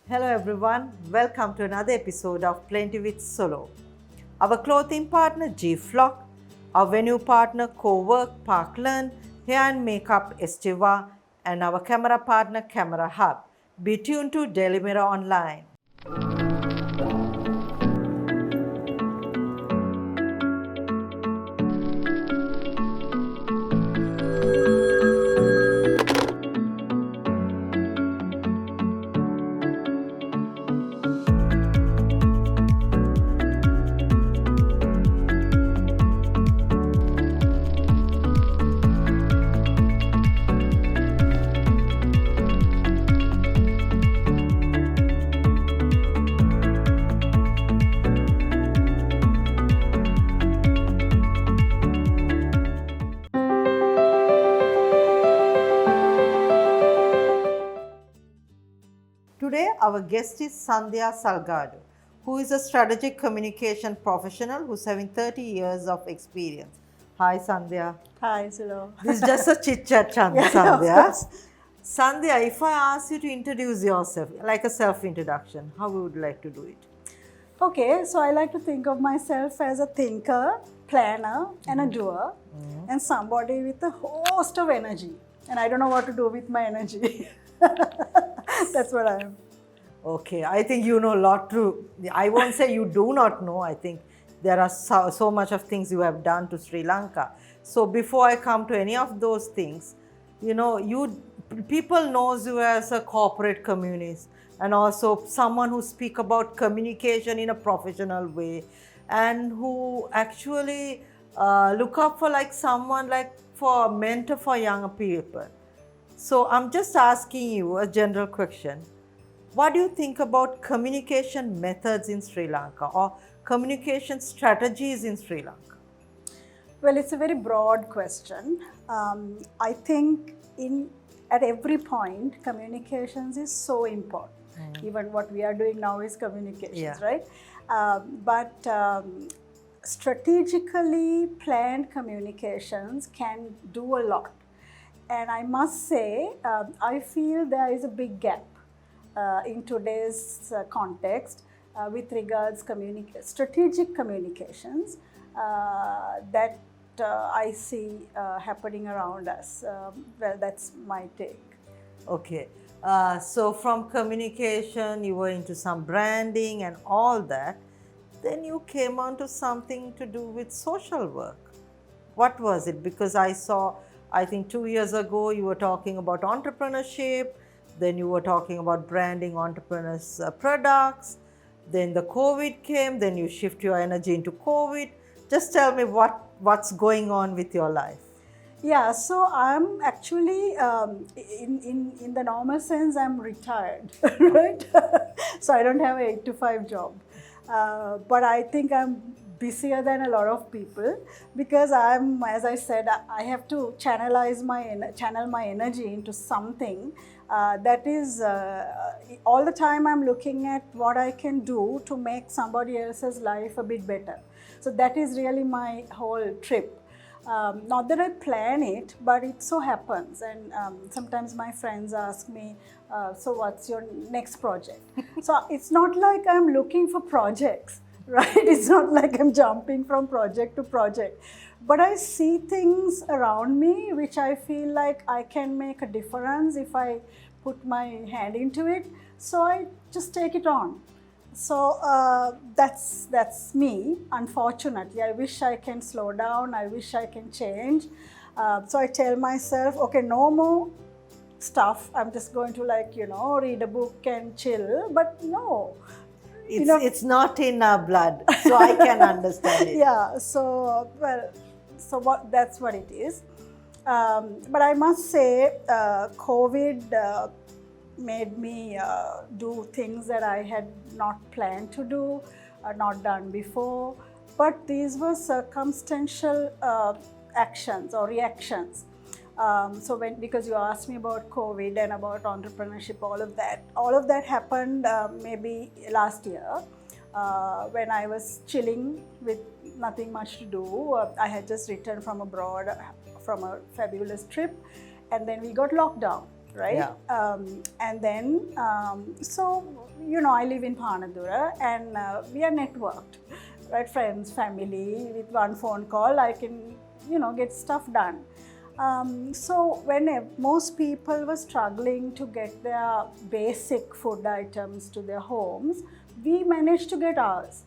Hello everyone, welcome to another episode of Plenty with Solo. Our clothing partner G-Flock, our venue partner Co-Work Parkland, hair and makeup Estiva, and our camera partner Camera Hub. Be tuned to Daily Mirror Online. Today, our guest is Sandhya Salgado, who is a strategic communication professional who's having 30 years of experience. Hi, Sandhya. Hi, Silo. This is just a chit chat, Sandhya. Sandhya, if I ask you to introduce yourself, like a self introduction, how would you like to do it? Okay, so I like to think of myself as a thinker, planner, and a doer, and somebody with a host of energy. And I don't know what to do with my energy. That's what I am. Okay, I think you know a lot too. I won't say you do not know. I think there are so much of things you have done to Sri Lanka. So before I come to any of those things, people knows you as a corporate communist and also someone who speak about communication in a professional way and who actually look up for like someone like for a mentor for younger people. So I'm just asking you a general question. What do you think about communication methods in Sri Lanka or communication strategies in Sri Lanka? Well, it's a very broad question. I think at every point, communications is so important. Even what we are doing now is communications, right? But strategically planned communications can do a lot. And I must say, I feel there is a big gap in today's context with regards strategic communications that I see happening around us. Well, that's my take. Okay. So from communication, you were into some branding and all that. Then you came on to something to do with social work. What was it? Because I think 2 years ago, you were talking about entrepreneurship. Then you were talking about branding entrepreneurs' products. Then the COVID came. Then you shift your energy into COVID. Just tell me what's going on with your life. Yeah, so I'm actually, in the normal sense, I'm retired, right? So I don't have an 8 to 5 job. But I think I'm busier than a lot of people because as I said, I have to channel my energy into something that is all the time I'm looking at what I can do to make somebody else's life a bit better. So that is really my whole trip. Not that I plan it, but it so happens. And sometimes my friends ask me, so what's your next project? So it's not like I'm looking for projects, right? It's not like I'm jumping from project to project. But I see things around me which I feel like I can make a difference if I put my hand into it. So I just take it on. So that's me. Unfortunately, I wish I can slow down. I wish I can change. So I tell myself, okay, no more stuff. I'm just going to read a book and chill. But no, it's not in our blood, so I can understand it. Yeah. So that's what it is. But I must say, COVID made me do things that I had not planned to do, not done before. But these were circumstantial actions or reactions. Because you asked me about COVID and about entrepreneurship, all of that happened maybe last year when I was chilling with nothing much to do. I had just returned from abroad from a fabulous trip, and then we got locked down, right? Yeah. And then, so, you know, I live in Panadura and we are networked, right? Friends, family, with one phone call, I can, you know, get stuff done. So when most people were struggling to get their basic food items to their homes, we managed to get ours,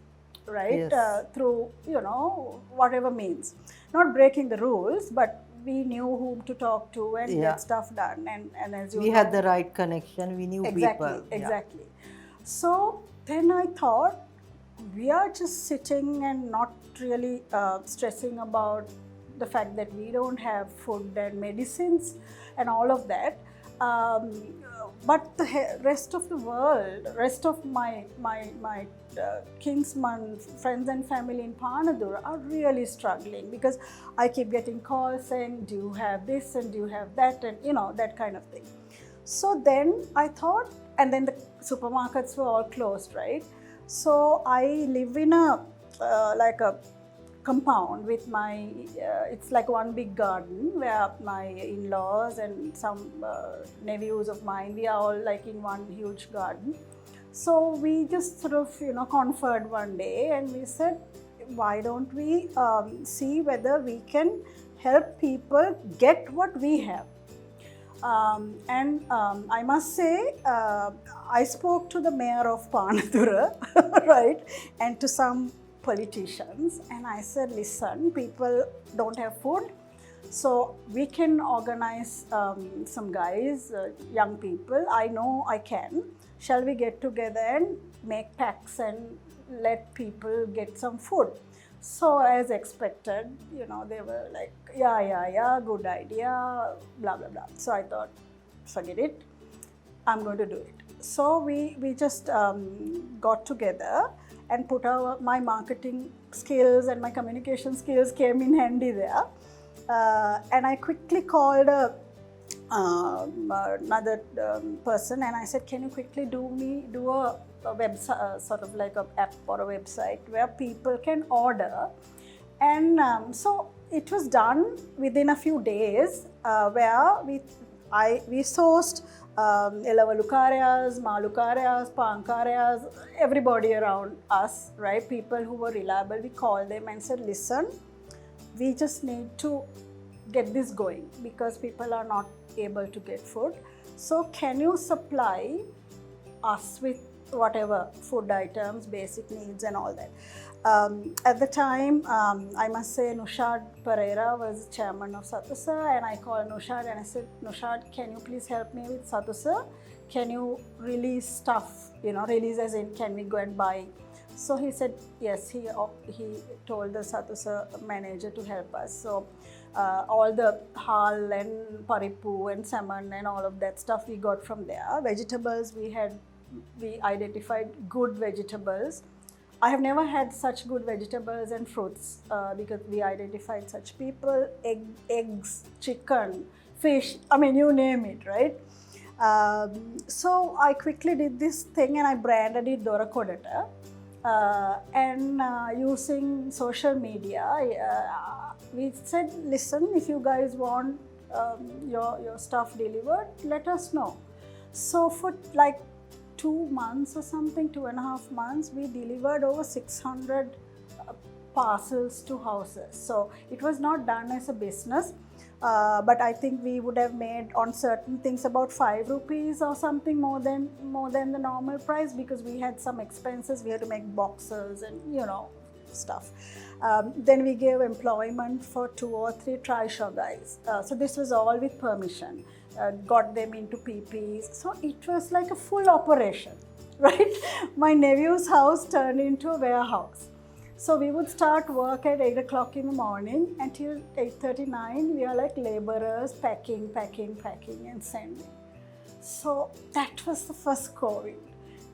right? Yes. Through, you know, whatever means. Not breaking the rules, but we knew whom to talk to and Yeah. get stuff done. And as you We know, had the right connection. We knew exactly, people. Yeah. exactly. So then I thought, we are just sitting and not really stressing about the fact that we don't have food and medicines and all of that. But the rest of the world, rest of my kinsmen, friends and family in Panadura are really struggling, because I keep getting calls saying, do you have this and do you have that, and you know, that kind of thing. So then I thought, and then the supermarkets were all closed, right? So I live in a like a compound with my, it's like one big garden where my in-laws and some nephews of mine, we are all like in one huge garden. So we just sort of, you know, conferred one day and we said, why don't we see whether we can help people get what we have. I must say, I spoke to the mayor of Panadura, right, and to some politicians, and I said, listen, people don't have food, so we can organize some guys, young people, I know I can. Shall we get together and make packs and let people get some food? So as expected, you know, they were like, yeah, good idea, blah, blah, blah. So I thought, forget it, I'm going to do it. So we just got together and put my marketing skills and my communication skills came in handy there. And I quickly called another person and I said, can you quickly do a website, sort of like an app or a website where people can order. And so it was done within a few days, where we sourced Elavalukaryas, Malukaryas, Pankaryas, everybody around us, right? People who were reliable, we called them and said, listen, we just need to get this going because people are not able to get food. So can you supply us with whatever food items, basic needs and all that. At the time, I must say Nushad Pereira was chairman of Satusa, and I called Nushad and I said, Nushad, can you please help me with Satusa? Can you release stuff, you know, release as in can we go and buy? So he said, yes, he told the Satusa manager to help us. So all the hal and paripu and salmon and all of that stuff we got from there. Vegetables, we identified good vegetables. I have never had such good vegetables and fruits because we identified such people, eggs, chicken, fish, I mean, you name it, right? So I quickly did this thing and I branded it Dora Kodata. And using social media, we said, listen, if you guys want your stuff delivered, let us know. So for like 2 months or something, 2.5 months, we delivered over 600 parcels to houses. So it was not done as a business, but I think we would have made on certain things about 5 rupees or something more than the normal price, because we had some expenses. We had to make boxes and, you know, stuff. Then we gave employment for 2 or 3 trishaw guys. So this was all with permission. Got them into PPs. So it was like a full operation, right? My nephew's house turned into a warehouse. So we would start work at 8 o'clock in the morning until 8:39. We are like laborers, packing and sending. So that was the first COVID.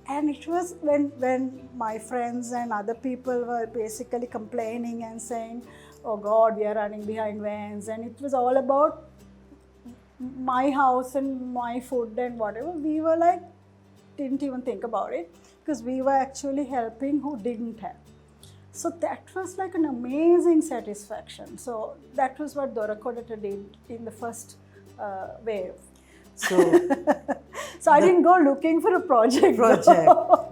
And it was when my friends and other people were basically complaining and saying, oh God, we are running behind vans. And it was all about my house and my food and whatever. We were like, didn't even think about it because we were actually helping who didn't have. So that was like an amazing satisfaction. So that was what Dora Kodata did in the first wave. So So I didn't go looking for a project.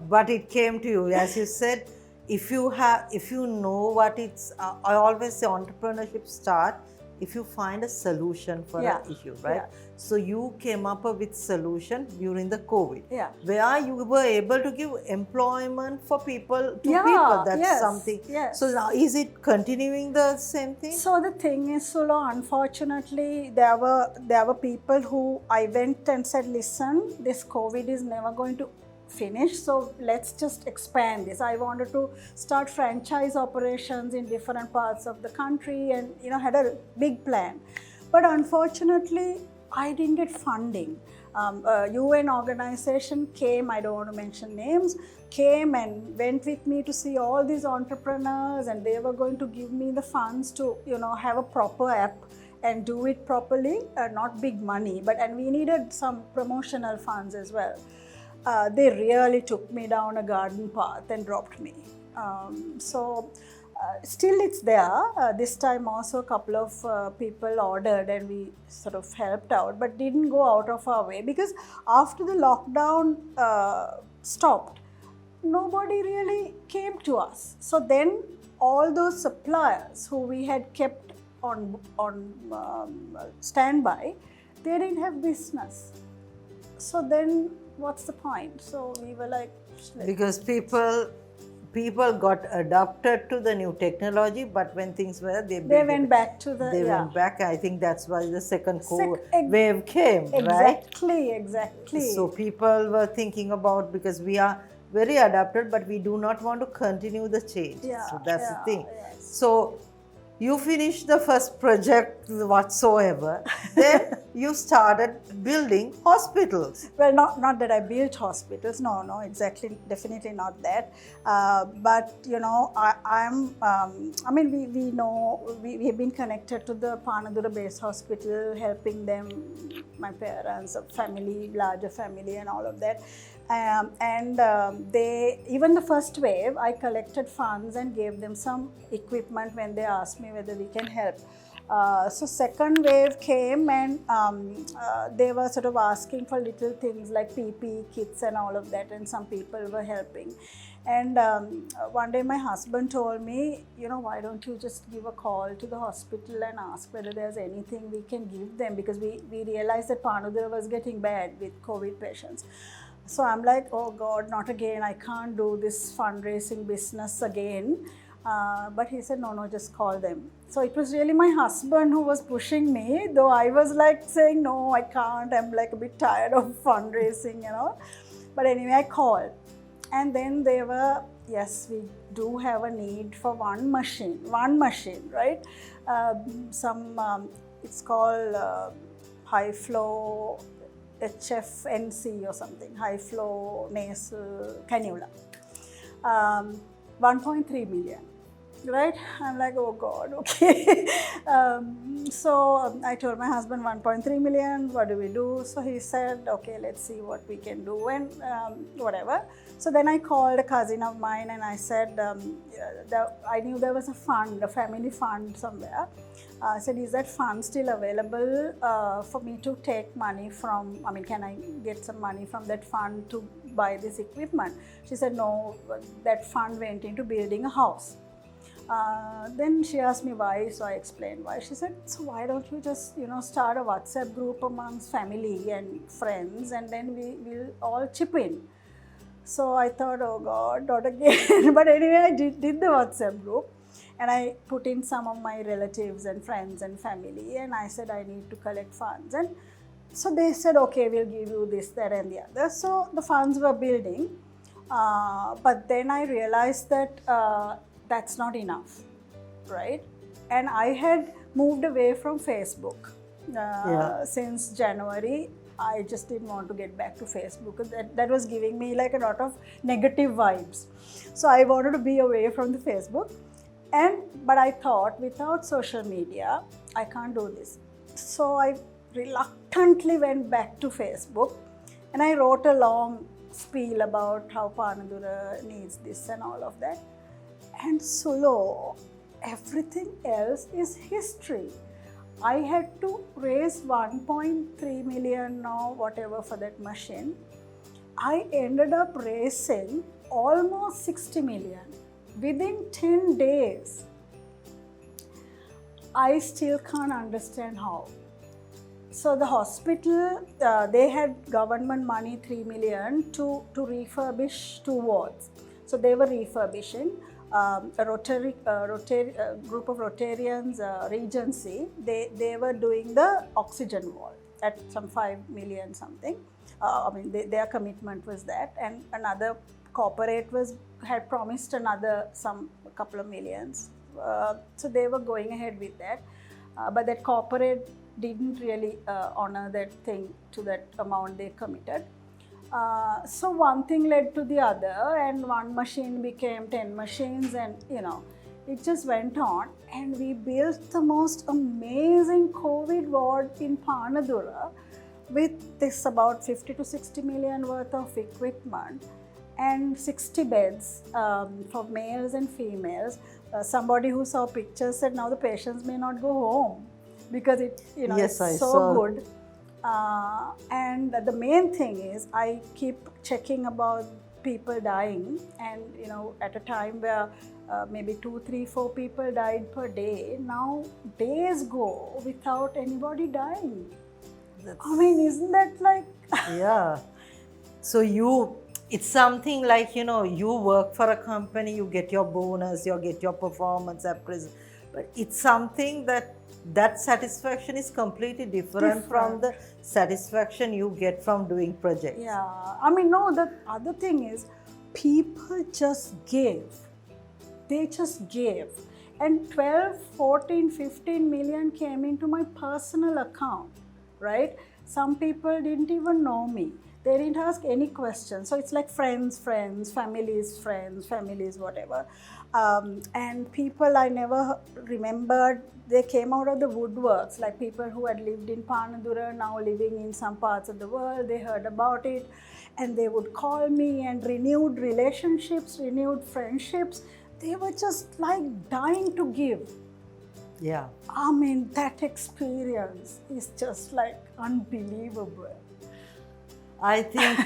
but it came to you. As you said, if you know what it's, I always say entrepreneurship start if you find a solution for Yeah. an issue, right? Yeah. So you came up with solution during the COVID, Yeah. where you were able to give employment for people to Yeah, people. That's yes, something. yes. So now, is it continuing the same thing? So the thing is, Sula, unfortunately, there were people who I went and said, listen, this COVID is never going to finish, so let's just expand this. I wanted to start franchise operations in different parts of the country, and had a big plan. But unfortunately, I didn't get funding. A UN organization came, I don't want to mention names, came and went with me to see all these entrepreneurs, and they were going to give me the funds to have a proper app and do it properly. Not big money, and we needed some promotional funds as well. They really took me down a garden path and dropped me. Still it's there. This time also a couple of people ordered and we sort of helped out, but didn't go out of our way, because after the lockdown stopped, nobody really came to us. So then all those suppliers who we had kept on standby, they didn't have business. So then what's the point? So we were like, because people got adapted to the new technology, but when things were, they went back to the went back. I think that's why the second Sec- wave came, right? Exactly. So people were thinking about, because we are very adapted, but we do not want to continue the change. So that's the thing. Yes. So you finished the first project whatsoever. Then you started building hospitals. Well, not that I built hospitals. No, exactly, definitely not that. But we know we have been connected to the Panadura Base Hospital, helping them, my parents, family, larger family, and all of that. They, even the first wave, I collected funds and gave them some equipment when they asked me whether we can help. So second wave came, and they were sort of asking for little things like PPE kits and all of that, and some people were helping. And one day my husband told me, why don't you just give a call to the hospital and ask whether there's anything we can give them, because we realized that Panadura was getting bad with COVID patients. So I'm like, oh God, not again. I can't do this fundraising business again. But he said, no, just call them. So it was really my husband who was pushing me, though I was like saying, no, I can't. I'm like a bit tired of fundraising, But anyway, I called. And then they were, yes, we do have a need for one machine, right? It's called high flow HFNC or something, high flow nasal cannula. 1.3 million, right? I'm like, oh God, okay. So I told my husband, 1.3 million, what do we do? So he said, okay, let's see what we can do, and whatever. So then I called a cousin of mine and I said, I knew there was a family fund somewhere. I said, is that fund still available for me to take money from? Can I get some money from that fund to buy this equipment? She said, no, that fund went into building a house. Then she asked me why, so I explained why. She said, so why don't you just, start a WhatsApp group amongst family and friends, and then we'll all chip in. So I thought, oh God, not again. But anyway, I did the WhatsApp group. And I put in some of my relatives and friends and family, and I said I need to collect funds. And so they said, okay, we'll give you this, that, and the other. So the funds were building. But then I realized that that's not enough, right? And I had moved away from Facebook since January. I just didn't want to get back to Facebook, because that was giving me like a lot of negative vibes. So I wanted to be away from the Facebook. But I thought, without social media, I can't do this. So I reluctantly went back to Facebook, and I wrote a long spiel about how Panadura needs this and all of that. And Sulo, everything else is history. I had to raise 1.3 million or whatever for that machine. I ended up raising almost 60 million within 10 days. I still can't understand how. So the hospital, they had government money 3 million to refurbish 2 wards. So they were refurbishing. A group of Rotarians, Regency, they were doing the oxygen wall at some 5 million something. Their commitment was that, and another corporate had promised another couple of millions. So they were going ahead with that, but that corporate didn't really honor that thing to that amount they committed. So one thing led to the other, and one machine became 10 machines, and it just went on. And we built the most amazing COVID ward in Panadura with this about 50 to 60 million worth of equipment and 60 beds for males and females. Somebody who saw pictures said now the patients may not go home because Yes, it's so good. And the main thing is I keep checking about people dying, and at a time where maybe 2, 3, 4 people died per day, now days go without anybody dying. Isn't that like... Yeah. So it's something like, you work for a company, you get your bonus, you get your performance appraisal, but it's something that satisfaction is completely different from the satisfaction you get from doing projects. Yeah, no, the other thing is people just gave. They just gave. And 12, 14, 15 million came into my personal account, right? Some people didn't even know me. They didn't ask any questions. So it's like friends, families, whatever. And people I never remembered, they came out of the woodworks, like people who had lived in Panadura, now living in some parts of the world. They heard about it and they would call me, and renewed relationships, renewed friendships. They were just like dying to give. Yeah. That experience is just like unbelievable. I think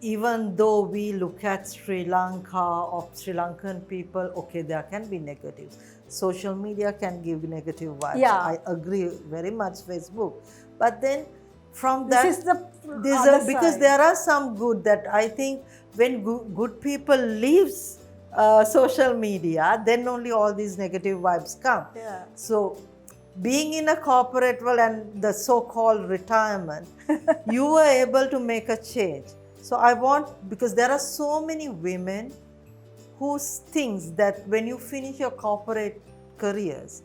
even though we look at Sri Lanka or Sri Lankan people, okay, there can be negatives. Social media can give negative vibes. Yeah. I agree very much, Facebook. But then from This that, is the because side. there are some good that I think when good people leaves social media, then only all these negative vibes come. Yeah. So being in a corporate world and the so-called retirement, you were able to make a change. So because there are so many women who thinks that when you finish your corporate careers,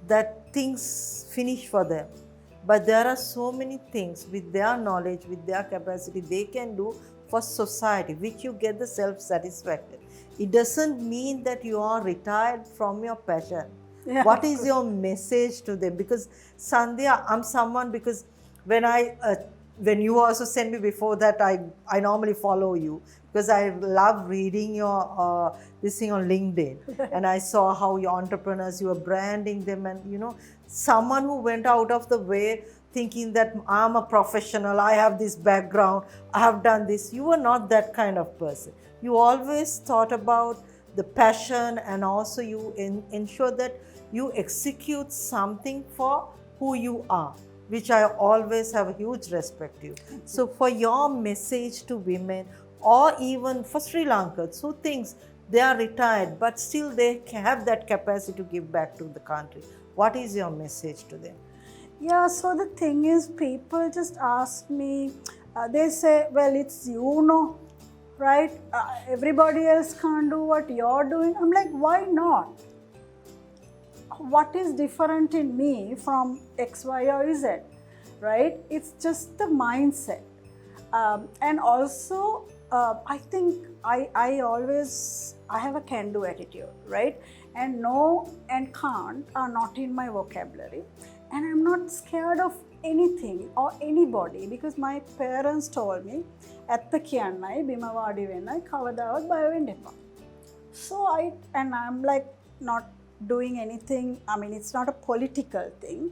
that things finish for them. But there are so many things with their knowledge, with their capacity, they can do for society, which you get the self-satisfaction. It doesn't mean that you are retired from your passion. Yeah, what is your message to them? Because Sandhya, I'm someone, because when you also send me before that, I normally follow you because I love reading your this thing on LinkedIn. And I saw how your entrepreneurs, you are branding them, and someone who went out of the way thinking that I'm a professional, I have this background, I have done this. You were not that kind of person. You always thought about the passion, and also you ensure that you execute something for who you are, which I always have a huge respect to you. So for your message to women, or even for Sri Lankans who thinks they are retired but still they have that capacity to give back to the country, what is your message to them? Yeah, so the thing is, people just ask me, they say, well, it's right? Everybody else can't do what you're doing. I'm like, why not? What is different in me from X, Y, or Z, right? It's just the mindset. And also, I think I have a can-do attitude, right? And no and can't are not in my vocabulary. And I'm not scared of anything or anybody, because my parents told me, ඇත්ත කියන්නයි බිම වාඩි වෙන්නයි කවදාවත් බය වෙන්න එපා. So I'm like not doing anything. It's not a political thing.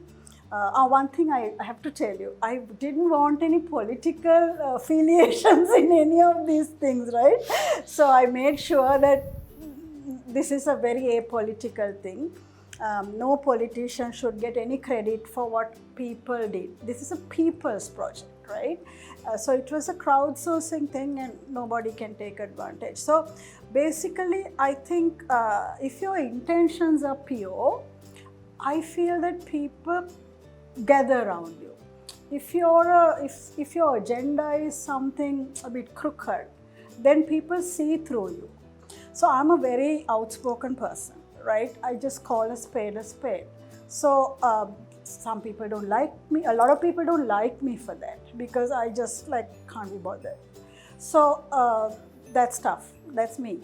One thing I have to tell you, I didn't want any political affiliations in any of these things, right? So I made sure that this is a very apolitical thing. No politician should get any credit for what people did. This is a people's project, right? So it was a crowdsourcing thing and nobody can take advantage. So basically, I think if your intentions are pure, I feel that people gather around you. If your agenda is something a bit crooked, then people see through you. So I'm a very outspoken person, right? I just call a spade a spade. So some people don't like me. A lot of people don't like me for that because I just like can't be bothered. So that's tough. That's me.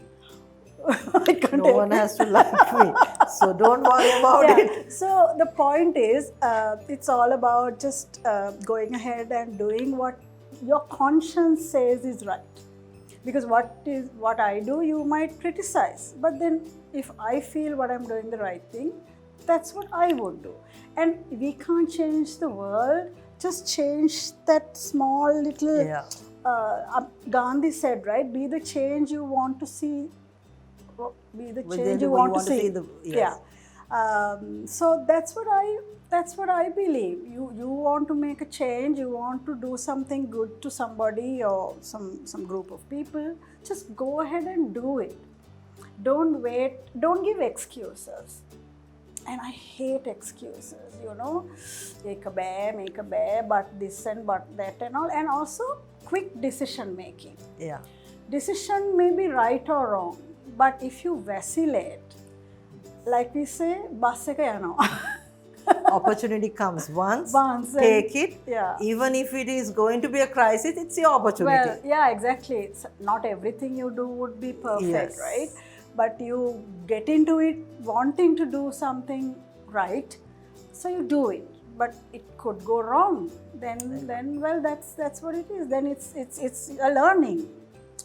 No one has to like me, so don't worry about it. So the point is, it's all about just going ahead and doing what your conscience says is right. Because what I do, you might criticize, but then if I feel what I'm doing the right thing, that's what I would do. And we can't change the world, just change that small little. Gandhi said, right? Be the change you want to see. Be the change you want to see. So that's what I believe. You want to make a change. You want to do something good to somebody or some group of people. Just go ahead and do it. Don't wait. Don't give excuses. And I hate excuses. Make a bear, but this and but that and all. And also quick decision making. Yeah. Decision may be right or wrong. But if you vacillate, like we say, bus ek yano. Opportunity comes once take it. Yeah. Even if it is going to be a crisis, it's your opportunity. Well, yeah, exactly. It's not everything you do would be perfect, right? But you get into it wanting to do something right, so you do it. But it could go wrong. Then well, that's what it is. Then it's a learning.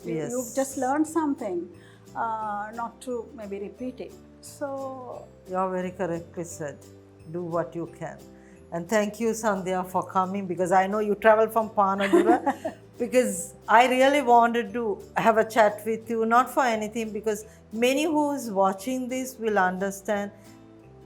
Yes. You've just learned something. Not to maybe repeat it. So you're very correctly said. Do what you can. And thank you, Sandhya, for coming, because I know you traveled from Panagura because I really wanted to have a chat with you, not for anything, because many who's watching this will understand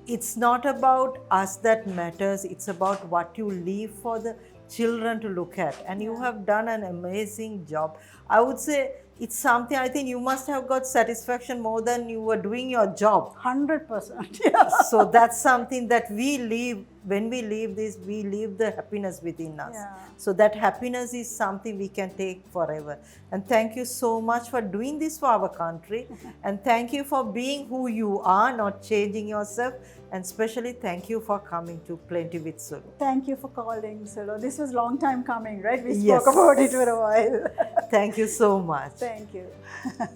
it's not about us that matters, it's about what you leave for the children to look at. And you have done an amazing job. I would say it's something, I think you must have got satisfaction more than you were doing your job. 100%. Yeah. So that's something that we leave, when we leave this, we leave the happiness within us. Yeah. So that happiness is something we can take forever. And thank you so much for doing this for our country. And thank you for being who you are, not changing yourself. And especially thank you for coming to Plenty with Sulu. Thank you for calling, Sulu. This was a long time coming, right? We spoke about it for a while. Thank you so much. Thank you.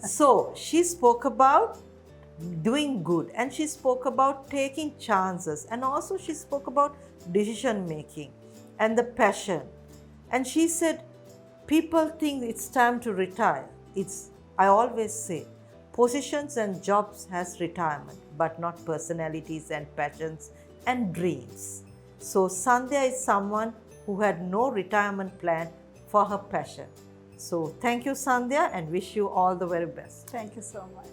So she spoke about doing good, and she spoke about taking chances, and also she spoke about decision making and the passion. And she said, people think it's time to retire. I always say, positions and jobs has retirement, but not personalities and passions and dreams. So Sandhya is someone who had no retirement plan for her passion. So thank you, Sandhya, and wish you all the very best. Thank you so much.